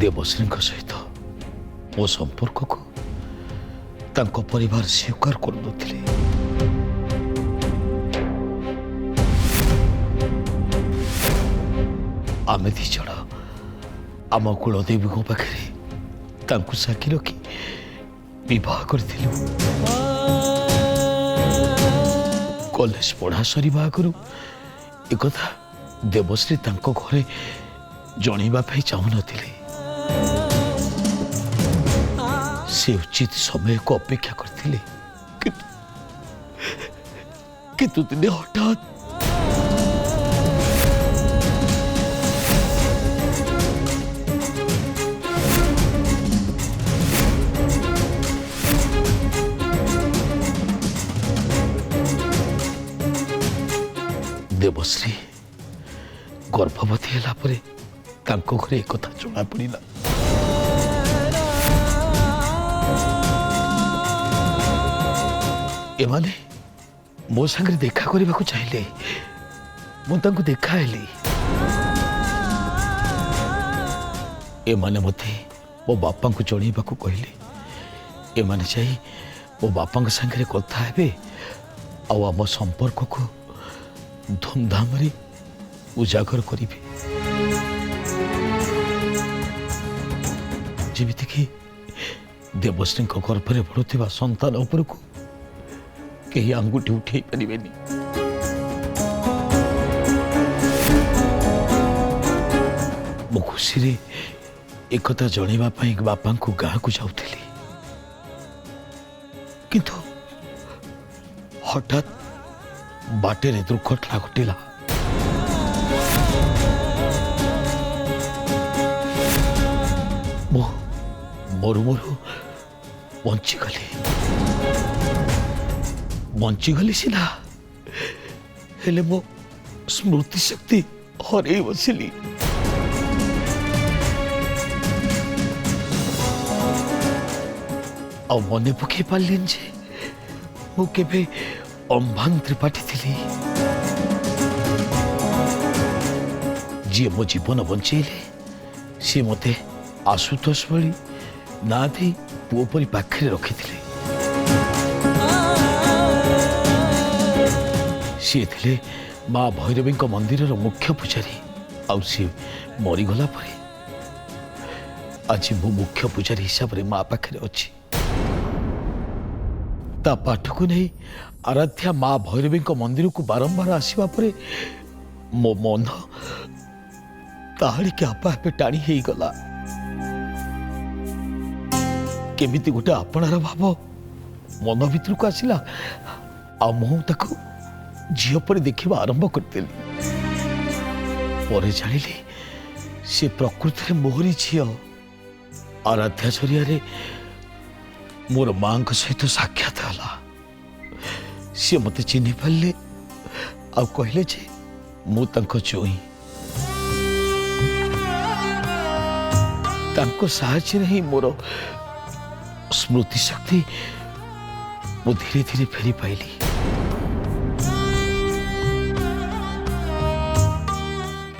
देवश्री सहित मो संपर्क को तांको परिवार स्वीकार करुनथिले। आमे दी जण आम कुलदेवी पाखे तांको साक्षी रखी विवाह करथिलु। कॉलेज पढ़ा सरीबा आगु एक देवश्री तांको घरे जणैबा चाहू नथिले। से उचित समय को अपेक्षा करथिले किंतु दिने हठात देवश्री गर्भवती है घरे एक कथा जना पड़ा। एमाने मो संगे देखा करने को चाहिए मुझे देखाली। एमाने मते मो बापा को जनइबा को कहले एमाने चाहिए मो बापा संगे कथा हेबे आम संपर्क को धूमधाम रे उजागर करिबे। जेमिति कि देवश्री गर्भरे बढ़ुवा संतान उपरको कहीं आंगुठी उठे पारिबेनी। मो खुशी रे एक कथा जनइबा पई बापा को गाँ को जाउथली किंतु हठात बाटे दुर्घटना घटिला। मोरू मोरू बंचीगली सीना हेले मो स्मृति शक्ति हरे बसिली। आ मन पकई पारे मु केबे अम्भान त्रिपाठी थी जी मो जीवन बंचेले सी मते आशुतोष भली ना दे पुओ परी पाखे रखी सी थे माँ भैरवी मंदिर मुख्य पूजारी सी मरीगला परे आज मु मुख्य पूजारी हिसाब से माँ पाखे अच्छी ता पाठ को नहीं आराध्या माँ भैरवी मंदिर को बारंबार आसवा परे मो मन ताड़ी के आपा आपे टाणी हो गला। केमिति गोटे आपणार भाव मन भीतर को आसला आ मु ताको झील पर देखा आरंभ करदेली। पर जानिली से प्रकृति मोहरी झील आराध्या जरिया मोर माँ सहित साक्षात है। सी मत चिन्ह पारे आ कहले जे मु तांको चोई तांको साहाय्य ही मोर स्मृति शक्ति मु धीरे धीरे फेरी पाइली।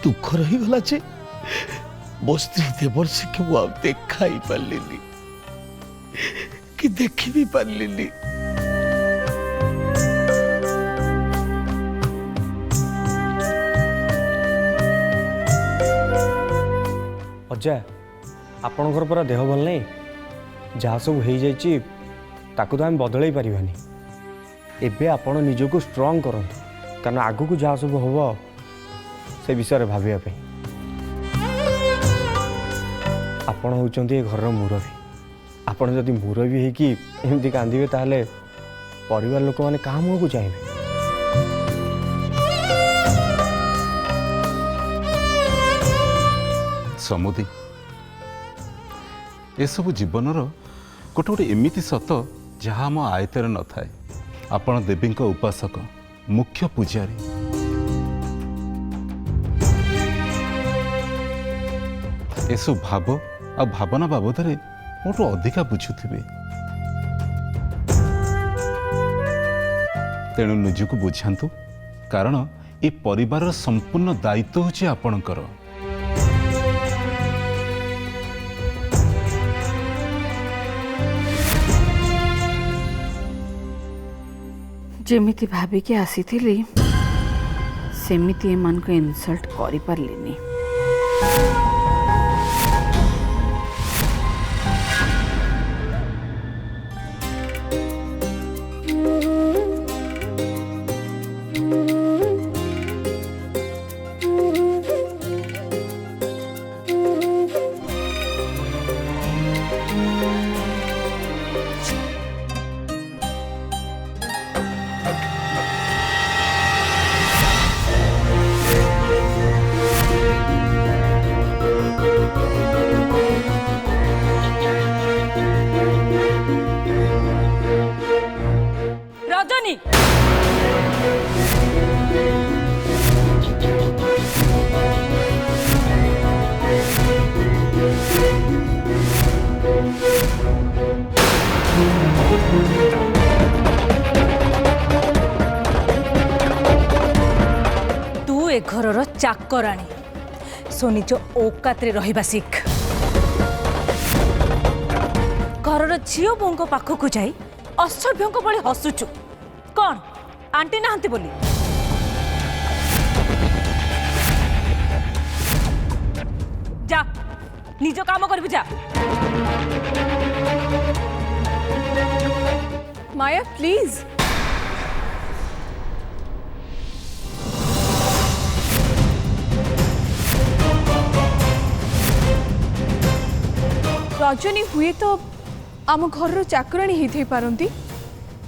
दुख रही गला जे मो स्त्री देवर्षी के मु देखा ही पारलिनी कि देखी भी पारलिनी। अजा आपणकर पूरा देह भल नहीं जहाँ सब हो जाइए ताकू तो आम बदल पारानी। एबे आपण निजको स्ट्रॉन्ग करंतु कारण आगु को जहाँ सब हम से विषय भाविया आपण होचंती घर मुरबी। आपण जदि मुरबी है कि एमती कांदिबे ताहले परिवार लोक माने कहाँ मुँह को चाहिए। समुदी एसबू जीवनर गोटे गोटे एमती सत जहाँ आम आयतर न थाए। आपण देवी उपासक मुख्य पूजारी एसबू भाव आ भावना बाबद मोटू अधिका बुझुथिबे। तेणु निजको बुझातु कारण ए परिवार संपूर्ण दायित्व होछि आपणकर। जेमिति भाविकी आसीथिली सेमिति एमानको इनसल्ट करि पारलिनी। रजनी तू ए घरर चाकराणी सो निज औकात रे रहिबा शिख। घरर झियो बोंको पाखकु जाई असभ्यंक भली हसुचु कौन आंटी नहांती बोली? जा निज काम कर जा। माया प्लीज रजनी हुए तो आम घर चाकराणी होई पारंती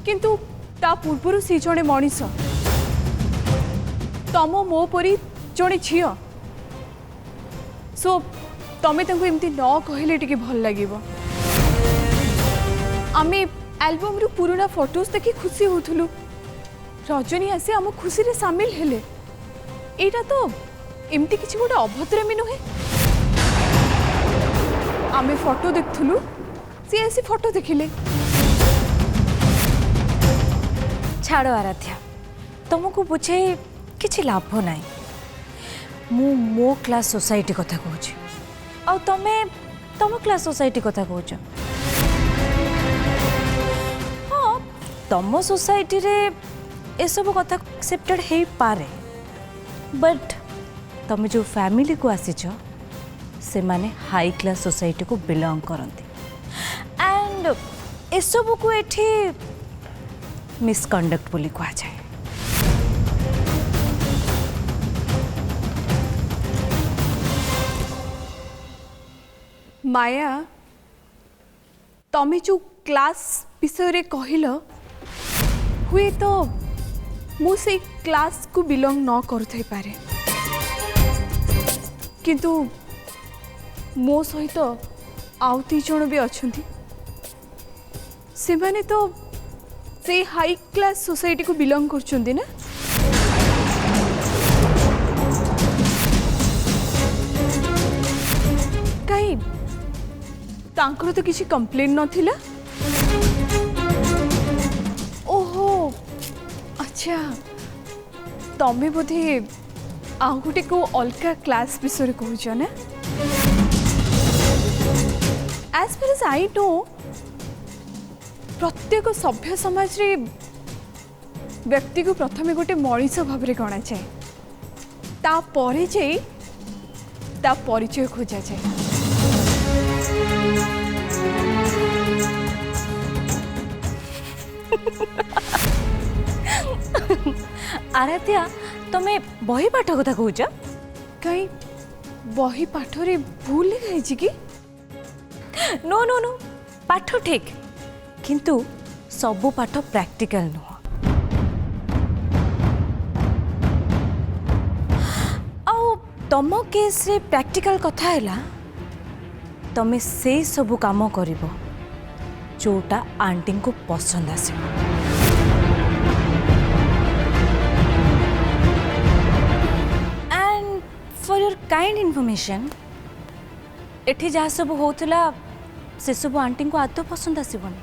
किंतु ता पूर्वर सी जड़े मनीष तम मो परी जड़े झी सो तमें एमती न कहले टिके भल लगे। आम एल्बम रु पुराना फोटोज देखि खुशी होथुलु रजनी आसे आम खुशी रे शामिल हेले एटा तो एमती किछि गोटे अभद्रामी नुहे। आमे फोटो देखथुलु सी ऐसी फोटो देखिले। छाड़ आराध्या तुमको बुझे किछि लाभ नाही। मु मो क्लास सोसाइटी कथा कहूची आ तमे तम क्लास सोसाइटी कथा कहूच। हाँ तम सोसाइटी रे ए सब कथा एक्सेप्टेड हे पारे बट तमे जो फैमिली को आसीछ से माने हाई क्लास सोसाइटी को बिलोंग करती एंड ए सब को एठी मिसकंडक्ट बोली कहा जाए। माया तमे जो क्लास विषय रे कहिल हुए तो मु से क्लास को बिलोंग न करथै पारे किंतु मो सहित आउ 3 जण भी अछंती से माने तो से हाई क्लास सोसाइटी को बिलोंग करछंती ना। कहीं तांकर तो किसी कंप्लेन नथिला। ओहो अच्छा तमे बोधे आउ गोटे को अलका क्लास विषय कहूच ना। As far as I know प्रत्येक सभ्य समाज रे व्यक्ति को प्रथमे गोटे मनीष भाव में गणा जाए ता परे जाई ता परिचय खोजा जाए। आराध्या तमे बही पाठ कथा कहूच? कहीं बही पाठ रे भूल लिखाई कि? नो नो नो पाठ ठीक किंतु सबु पाठ प्रैक्टिकल नुह। आउ तम केस रे प्रैक्टिकल कथा हैला तमे से सबु काम करिवो जोटा आंटी को पसंद आसे। And for your kind information एठी जहाँ सब होतला से सब आंटी को आदौ पसंद आसबनी।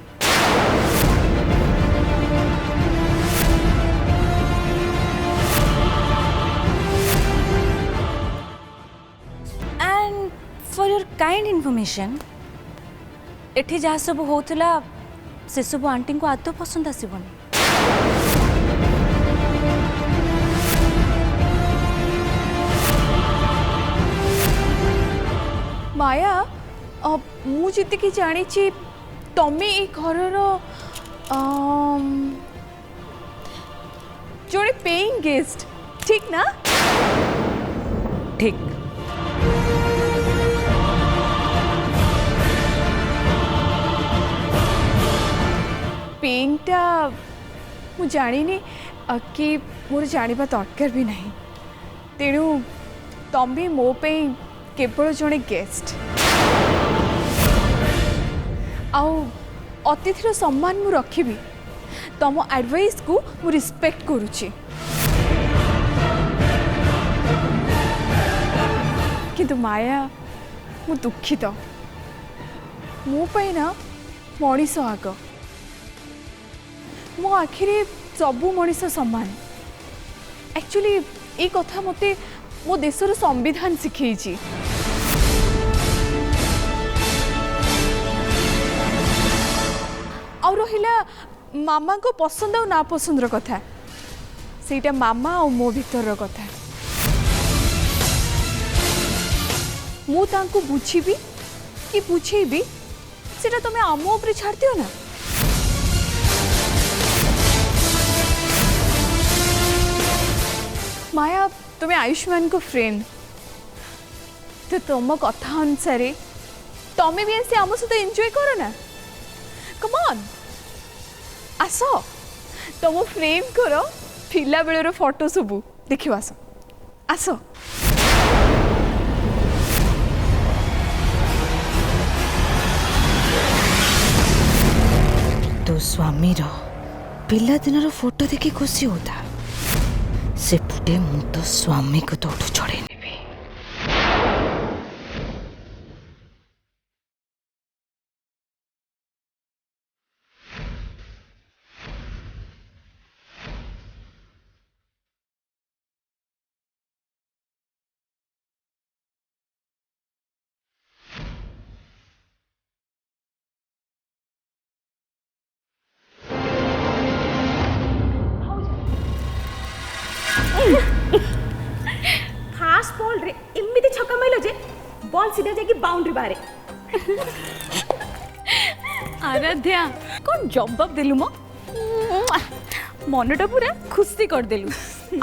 And for your kind information एठी जहाँ सब होतला से सब आंटी को आदौ पसंद आसबनी। ମୁଁ ଯେତିକି ଜାଣିଛି ତମେ ଏ ଘରର ଜଣେ ପେଇଂ ଗେଷ୍ଟ, ଠିକ୍ ନା? ଠିକ୍। ପେଇଂଟା ମୁଁ ଜାଣିନି କି ମୋର ଜାଣିବା ଦରକାର ବି ନାହିଁ, ତେଣୁ ତମେ ମୋ ପାଇଁ କେବଳ ଜଣେ ଗେଷ୍ଟ। ଆଉ ଅତିଥିର ସମ୍ମାନ ମୁଁ ରଖିବି, ତମ ଆଡ଼ଭାଇସ୍କୁ ମୁଁ ରିସ୍ପେକ୍ଟ କରୁଛି। କିନ୍ତୁ ମାୟା, ମୁଁ ଦୁଃଖିତ। ମୋ ପାଇଁ ନା ମଣିଷ ଆଗ। ମୋ ଆଖିରେ ସବୁ ମଣିଷ ସମାନ। एक्चुअली ये कथा मते मो देशर संविधान शिखई। आ रहिला मामा को पसंद और ना पसंद कथा, सेटा मामा और मो भीतर कथा। मु तांको बुझीबी कि बुझेबी सेटा तमे आम ऊपर छाड़ दियो ना। माया, तुम्हें आयुष्मान को फ्रेंड, तो तुम कथा अनुसार तुम्हें भी ऐसे आम सहित एंजॉय करो ना। कम ऑन, आस तुम फ्रेम करो पिला बेलर फोटो सबू देखियो। आस आस। तो स्वामी रो पिला दिन रो फोटो देखि खुशी होता से फुटे मु तो स्वामी को तो छोड़े नेबी। फास्ट बॉल रे एमिति छक्का माइलो जे बॉल सीधा जाके बाउंड्री बाहर। आराध्या कौन जवाब देलु मो, मनटा पूरा खुशी कर देलु।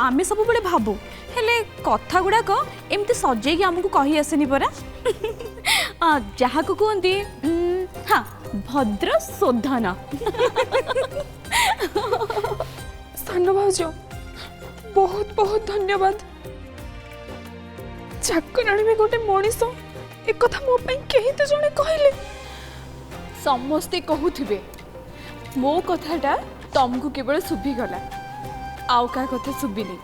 आमे सब बड़े भाबू हेले कथा गुड़ाक एमती सजेगी आमको कही आसेनी परा। जहाँ को कहती हाँ भद्र शोधन। सान भाज बहुत बहुत धन्यवाद। चाकराणी में गोटे मनीष एक कथा मो पई केही तो जने कहले। समस्ते कहूथिबे मो कथाटा तुमको केवल सुभी गला, आउ का कथा सुबिनी।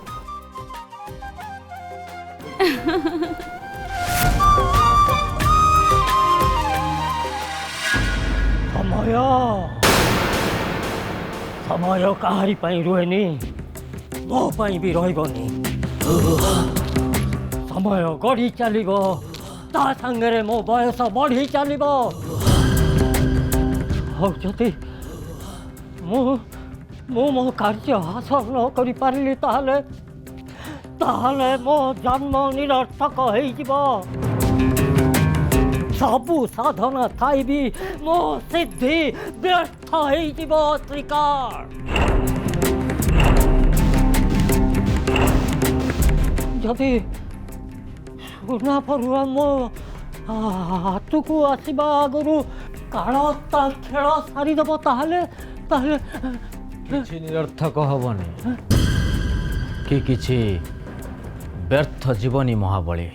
समय समय काहारी पाई रुहेनी, मो पाई भी रहिबनी। समय गढ़ी चलिबो, ता संगे मो बयस बढ़ी चलिबो। और जदि मो कार्य हासिल न करि पारिली ताहले मो जन्म निरर्थक होइजिबो। सबु साधना थाई भी मो सिद्धि व्यर्थ होइजिबो। त्रिकार जदि सुना परुआ मो हाथकू आसवा आगु कालता खेल सारीदेव ताहले किछि निरर्थक हबनी कि किछि व्यर्थ जीवनी। महाबली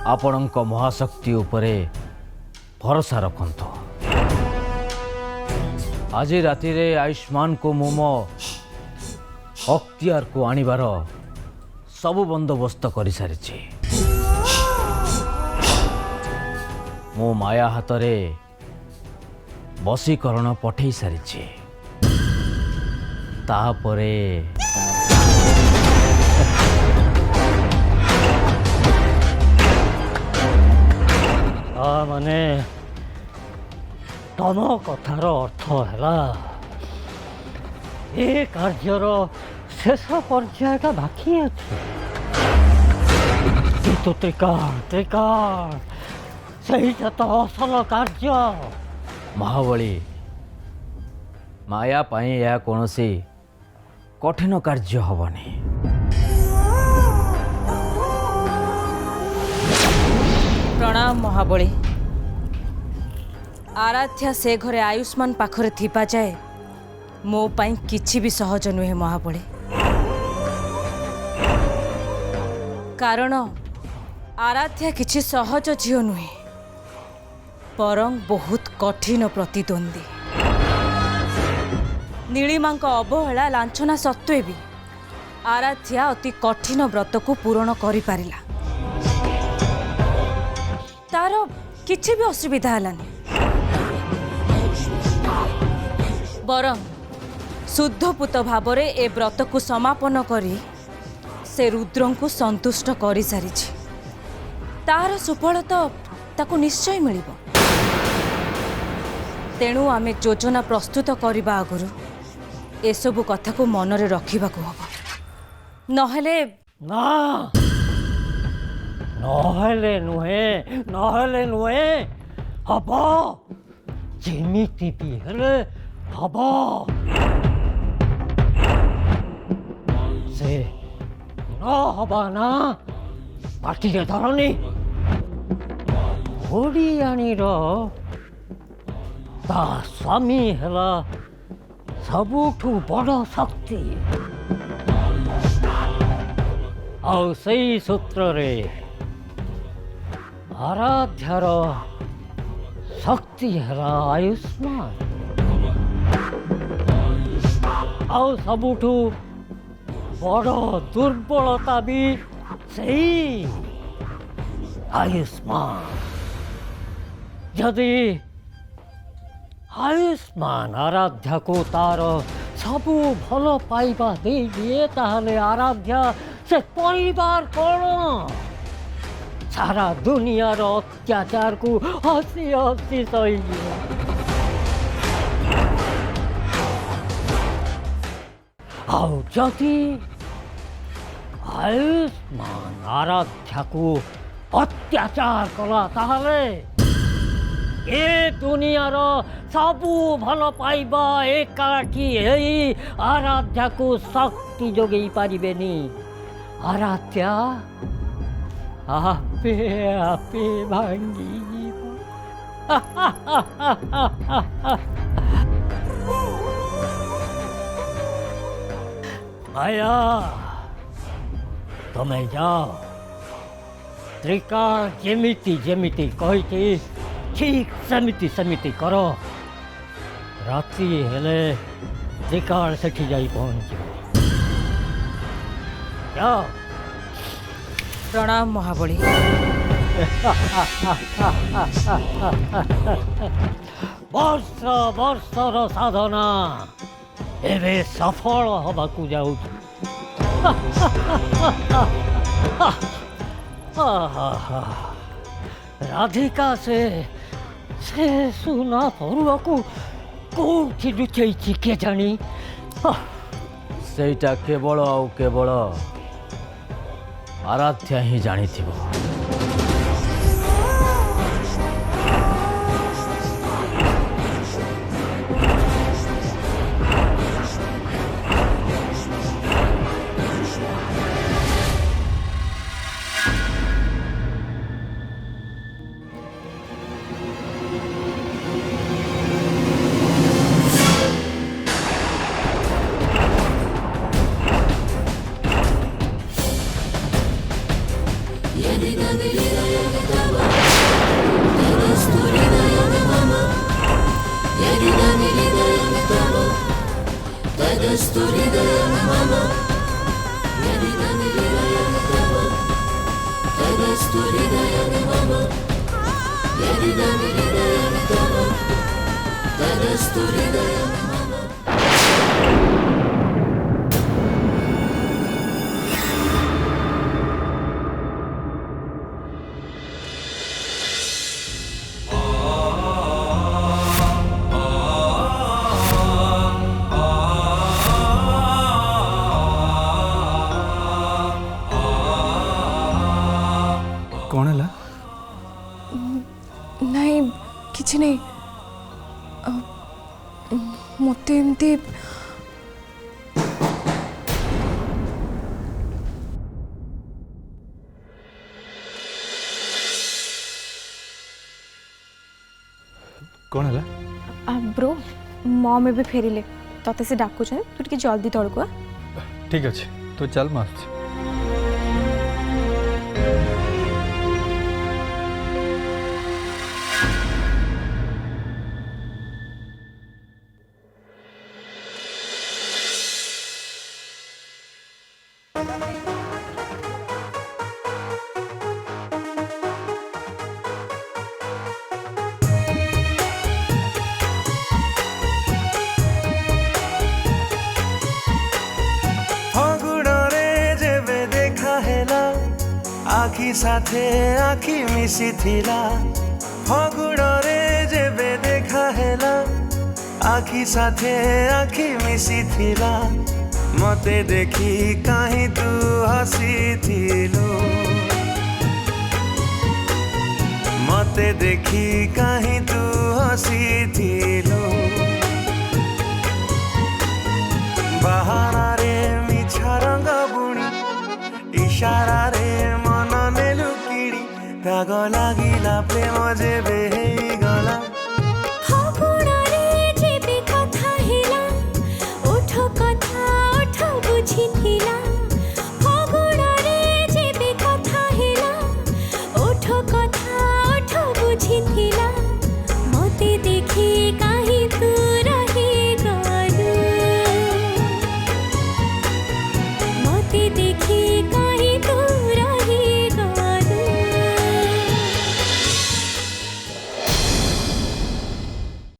आपणक महाशक्ति उपरे भरोसा रखंतु। आज राति रे आयुष्मान को मोमो अख्तियार को आनिबार सबु बंदोबस्त करि सारिछि। मो माया हाथ रे बसीकरण पठेई सारिछि। तापरे माने तम कथार अर्थ है ए कार्यर शेष पर्यायटा बाकी अच्छे। କିନ୍ତୁ ତ୍ରିକାଳ ସେଇଟା ତ ଅସଲ କାର୍ଯ୍ୟ। ମହାବଳୀ, ମାୟା ପାଇଁ ଏହା କୌଣସି କଠିନ କାର୍ଯ୍ୟ ହେବନି। ପ୍ରଣାମ ମହାବଳୀ। ଆରାଧ୍ୟା ସେ ଘରେ ଆୟୁଷ୍ମାନ ପାଖରେ ଥିବା ଯାଏ ମୋ ପାଇଁ କିଛି ବି ସହଜ ନୁହେଁ ମହାବଳୀ। କାରଣ ଆରାଧ୍ୟା କିଛି ସହଜ ଝିଅ ନୁହେଁ, ବରଂ ବହୁତ କଠିନ ପ୍ରତିଦ୍ୱନ୍ଦ୍ୱୀ। ନୀଳିମାଙ୍କ ଅବହେଳା ଲାଞ୍ଛନା ସତ୍ତ୍ୱେ ବି ଆରାଧ୍ୟା ଅତି କଠିନ ବ୍ରତକୁ ପୂରଣ କରିପାରିଲା। ତାର କିଛି ବି ଅସୁବିଧା ହେଲାନି, ବରଂ ଶୁଦ୍ଧପୂତ ଭାବରେ ଏ ବ୍ରତକୁ ସମାପନ କରି ସେ ରୁଦ୍ରଙ୍କୁ ସନ୍ତୁଷ୍ଟ କରିସାରିଛି। ତାର ସୁଫଳ ତ ତାକୁ ନିଶ୍ଚୟ ମିଳିବ। ତେଣୁ ଆମେ ଯୋଜନା ପ୍ରସ୍ତୁତ କରିବା ଆଗରୁ ଏସବୁ କଥାକୁ ମନରେ ରଖିବାକୁ ହବ। ନହେଲେ ନା, ନହେଲେ ନୁହେଁ, ହବ। ଯେମିତି ବି ହେଲେ ହବ। ସେ ନ ହବା ନା ପାଟିରେ ଧରନି। ଓଡ଼ିଆଣୀର ତା ସ୍ୱାମୀ ହେଲା ସବୁଠୁ ବଡ଼ ଶକ୍ତି। ଆଉ ସେଇ ସୂତ୍ରରେ ଆରାଧ୍ୟାର ଶକ୍ତି ହେଲା ଆୟୁଷ୍ମାନ। ଆଉ ସବୁଠୁ ବଡ଼ ଦୁର୍ବଳତା ବି ସେଇ ଆୟୁଷ୍ମାନ। ଯଦି ଆୟୁଷ୍ମାନ ଆରାଧ୍ୟାକୁ ତାର ସବୁ ଭଲ ପାଇବା ଦେଇଦିଏ, ତାହେଲେ ଆରାଧ୍ୟା ସେ ପରିବାର କ'ଣ ସାରା ଦୁନିଆର ଅତ୍ୟାଚାରକୁ ହସି ହସି ସହିଯିବ। ଆଉ ଯଦି ଆୟୁଷ୍ମାନ ଆରାଧ୍ୟାକୁ ଅତ୍ୟାଚାର କଲା, ତାହେଲେ ଏ ଦୁନିଆର ସବୁ ଭଲ ପାଇବା ଏକାଠି ହେଇ ଆରାଧ୍ୟାକୁ ଶକ୍ତି ଯୋଗାଇ ପାରିବେନି। ଆରାଧ୍ୟା ଆପେ ଆପେ ଭାଙ୍ଗିଯିବ। ମାୟା, ତମେ ଯାଅ। ତ୍ରିକାଳ ଯେମିତି ଯେମିତି କହିଛି ଠିକ୍ ସେମିତି କର। ରାତି ହେଲେ ତ୍ରିକାଳ ସେଠି ଯାଇ ପହଞ୍ଚିବ। ଯାଅ। ପ୍ରଣାମ ମହାବଳୀ। ବର୍ଷର ସାଧନା ଏବେ ସଫଳ ହେବାକୁ ଯାଉଛି। ରାଧିକା ସେ ସୁନା ପରୁଆକୁ କୋଉଠି ଲୁଚେଇଛି କେଜାଣି। ସେଇଟା କେବଳ ଆଉ କେବଳ ଆରାଧ୍ୟା ହିଁ ଜାଣିଥିବ। कौन है? नहीं किसी नहीं मत एमती कौन है? ब्रो मम एबे फेरिले तते से डाकुछन तू टिके जल्दी तळको ठीक अच्छे तो चल मार आखि साथे आखि मिसी थिला फगुड़े जेबे देखा हेला आखि साथे आखि मिसी थिला मते देखी कहीं तू हसी थिलु मते देखी कहीं तू हसी थिलु बहाना रे मिछा रंग बुणी इशारा रे राग लागिला प्रेम जेबे गला फगुड़े जेबे कथा हेला ओठ कथा ओठ बुझिथिला फगुड़े जेबे कथा हेला ओठ कथा